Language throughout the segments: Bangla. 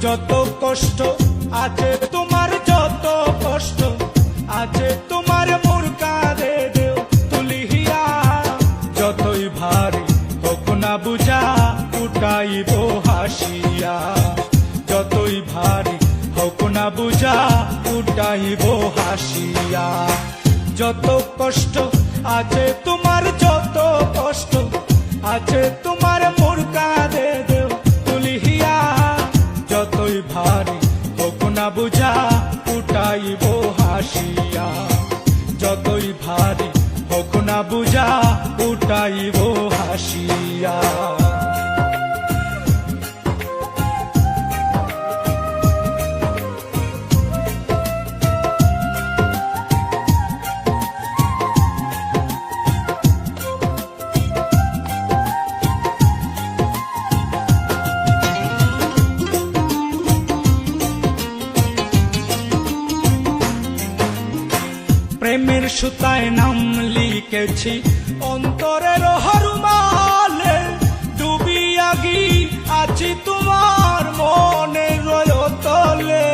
যত কষ্ট আছে তোমার, যত কষ্ট আছে তোমার, মোর কাঁধে দেও তুলিয়া। যতই ভারী হোক না বুঝা, উঠাইব হাসিয়া। যতই ভারী হোক না বুঝা, উঠাইব হাসিয়া। যত কষ্ট আছে তোমার, যত কষ্ট আছে তোমার, মোর কাঁধে দেও তুলিয়া। যতই ভারী হোক না বুঝা, উঠাইব হাসিয়া। যতই ভারী হোক না বুঝা, উঠাইব হাসিয়া। প্রেমের সুতায় নাম লিখেছি অন্তরের হরমালে, ডুবিয়া গি আছি তোমার মনের তলে।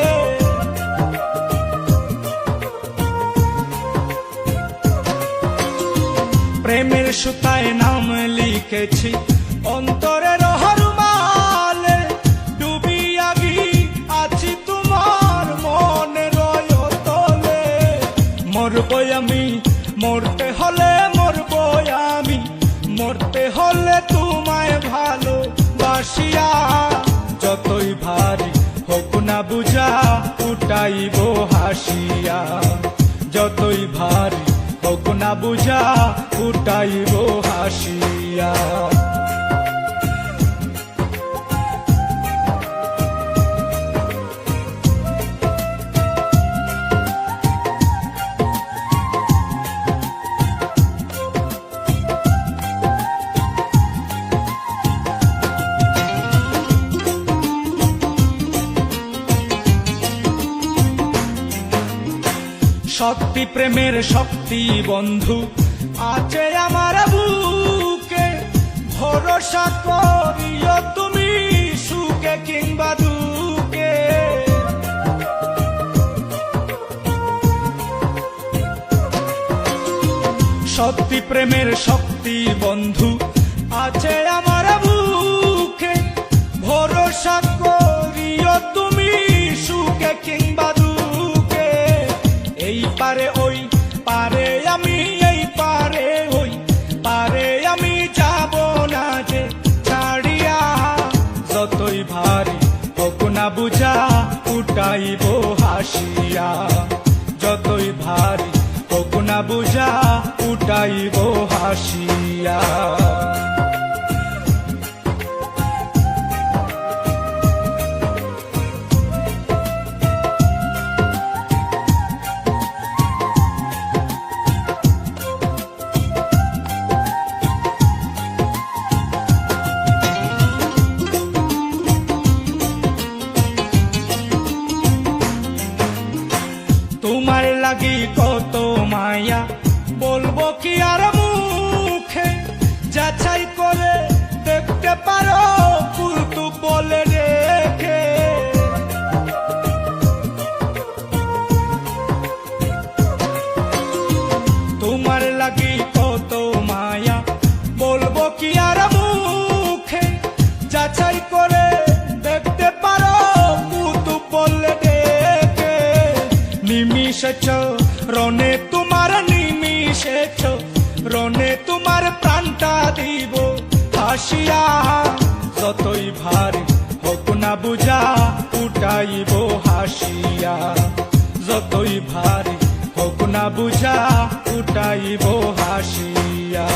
প্রেমের সুতায় নাম লিখেছি অন্তরের হরমালে, ডুবিয়া গি আছি তোমার মনের তলে। মরবই আমি মরতে হলে, মরবই আমি মরতে হলে তোমায় ভালোবাসিয়া। যতই ভারী হোক না বুঝা, উঠাইব হাসিয়া। যতই ভারী হোক না বুঝা, উঠাইব হাসিয়া। শক্তি প্রেমের শক্তি বন্ধু আছে আমার বুকে, ভরসা করিও তুমি সুখে কিংবা দুঃখে। শক্তি প্রেমের শক্তি বন্ধু আছে আমার বুকে, ভরসা করিও তুমি সুখে কিংবা দুঃখে। এই পারে ওই পারে আমি, এই পারে ওই পারে আমি যাব না যে ছাড়িয়া। যতই ভারী হোক না বুঝা, উঠাইব হাসিয়া। যতই ভারী হোক না বুঝা, উঠাইব হাসিয়া। তোমার লাগি কত মায়া, বলবো কি আর মুখে। যাচাই করে দেখতে পারো কুলতু বলে রেখে। তোমার লাগি কত মায়া, বলবো কি আর মুখে। যাচাই করে দেখতে পারো কুলতু বলে রেখে। নিমিষেছ রনে তোমার, নিমিষেছ রনে তোমার, প্রাণটা দিব হাসিয়া। যতই ভারী হোক না বুঝা, উঠাইব হাসিয়া। যতই ভারী হোক না বুঝা, উঠাইব হাসিয়া।